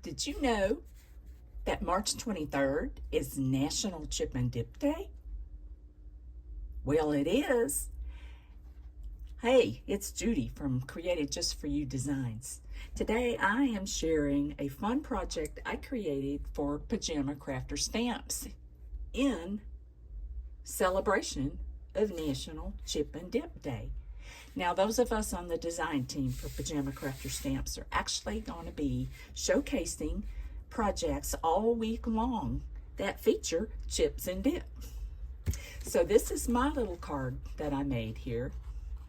Did you know that March 23rd is National Chip and Dip Day? Well, it is. Hey, it's Judy from Created Just For You Designs. Today I am sharing a fun project I created for Pajama Crafter Stamps in celebration of National Chip and Dip Day. Now, those of us on the design team for Pajama Crafter Stamps are actually going to be showcasing projects all week long that feature chips and dip. So this is my little card that I made here.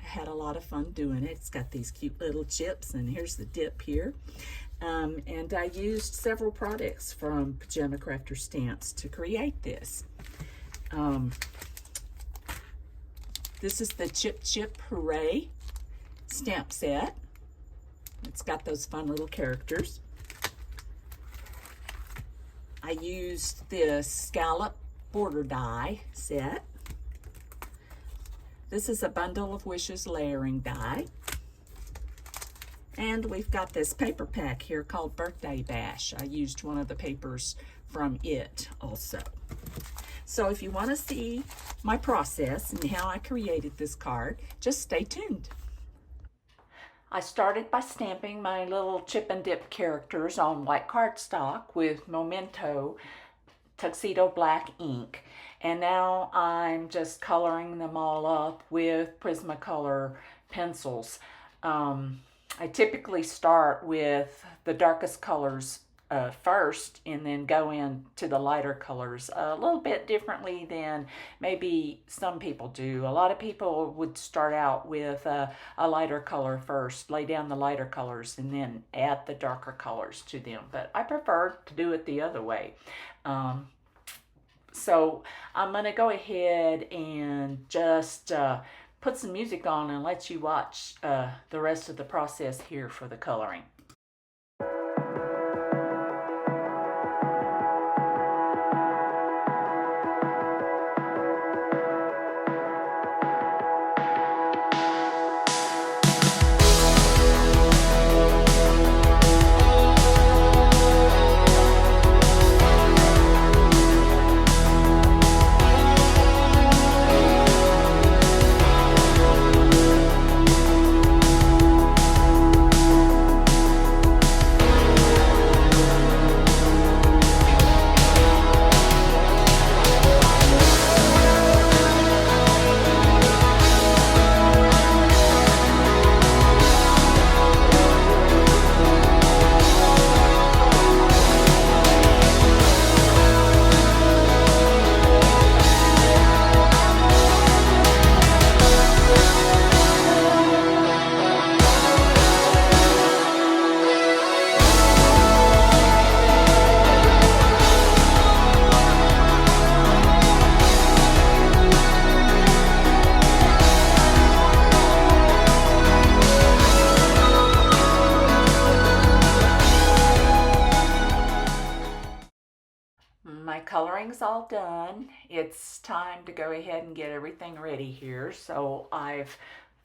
I had a lot of fun doing it. It's got these cute little chips, and here's the dip here. And I used several products from Pajama Crafter Stamps to create this. This is the Chip Chip Hooray stamp set. It's got those fun little characters. I used this scallop border die set. This is a bundle of wishes layering die. And we've got this paper pack here called Birthday Bash. I used one of the papers from it also. So if you want to see my process and how I created this card, just stay tuned. I started by stamping my little chip and dip characters on white cardstock with Memento tuxedo black ink, and now I'm just coloring them all up with Prismacolor pencils. I typically start with the darkest colors first and then go into the lighter colors a little bit differently than maybe some people do. A lot of people would start out with a lighter color first, lay down the lighter colors, and then add the darker colors to them. But I prefer to do it the other way. So I'm going to go ahead and just put some music on and let you watch the rest of the process here for the coloring. My coloring's all done. It's time to go ahead and get everything ready here. So I've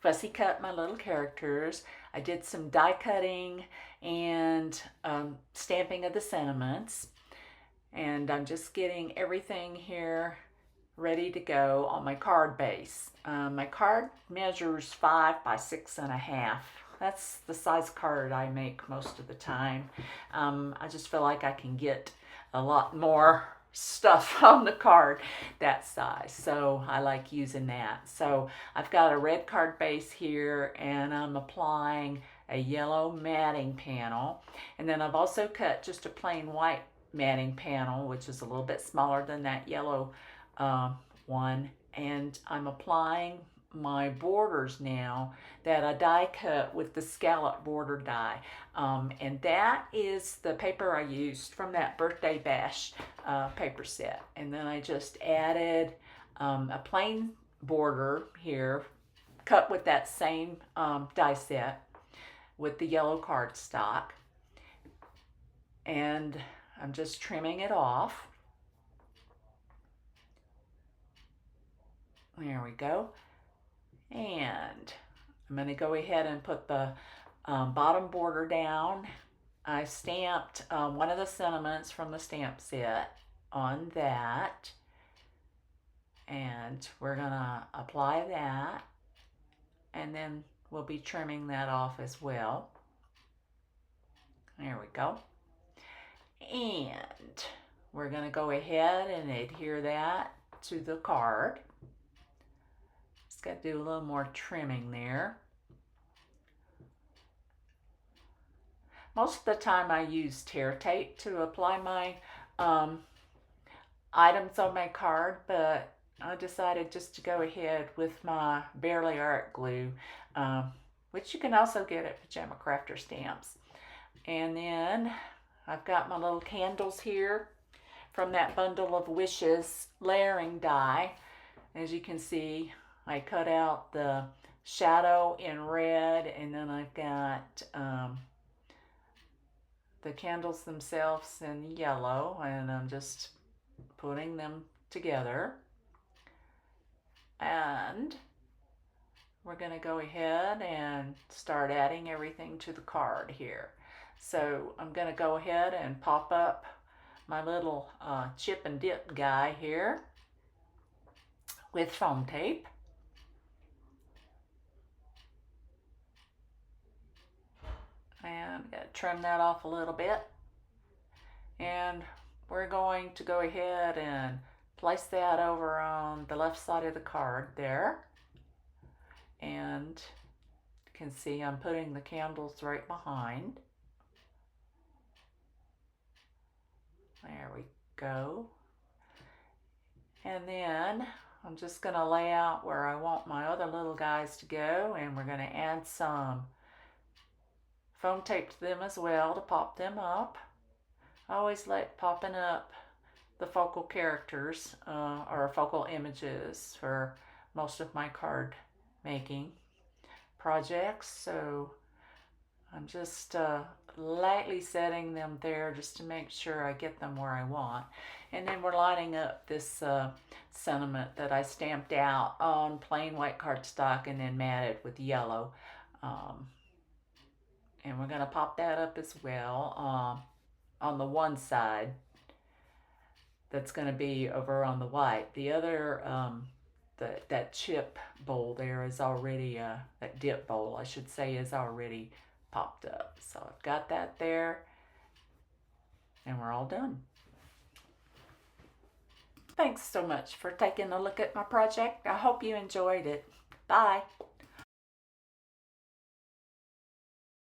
fussy cut my little characters. I did some die cutting and stamping of the sentiments. And I'm just getting everything here ready to go on my card base. My card measures 5 by 6.5. That's the size card I make most of the time. I just feel like I can get a lot more stuff on the card that size, so I like using that. So I've got a red card base here, and I'm applying a yellow matting panel, and then I've also cut just a plain white matting panel, which is a little bit smaller than that yellow one, and I'm applying my borders now that I die cut with the scallop border die, and that is the paper I used from that Birthday Bash paper set. And then I just added a plain border here cut with that same die set with the yellow cardstock, and I'm just trimming it off. There we go. And I'm going to go ahead and put the bottom border down I stamped one of the sentiments from the stamp set on that, and we're gonna apply that, and then we'll be trimming that off as well. There we go. And we're gonna go ahead and adhere that to the card. Just got to do a little more trimming there. Most of the time I use tear tape to apply my items on my card, but I decided just to go ahead with my Barely Art glue, which you can also get at Pajama Crafter Stamps. And then I've got my little candles here from that bundle of Wishes layering die. As you can see, I cut out the shadow in red, and then I've got the candles themselves in yellow, and I'm just putting them together. And we're going to go ahead and start adding everything to the card here. So I'm going to go ahead and pop up my little chip and dip guy here with foam tape. And I'm going to trim that off a little bit. And we're going to go ahead and place that over on the left side of the card there. And you can see I'm putting the candles right behind. There we go. And then I'm just going to lay out where I want my other little guys to go, and we're going to add some foam tape to them as well to pop them up. I always like popping up the focal characters or focal images for most of my card making projects. So I'm just lightly setting them there just to make sure I get them where I want. And then we're lining up this sentiment that I stamped out on plain white cardstock and then matted with yellow. And we're going to pop that up as well on the one side. That's going to be over on the white. The other, that chip bowl there is already, that dip bowl I should say, is already popped up. So I've got that there, and we're all done. Thanks so much for taking a look at my project. I hope you enjoyed it. Bye.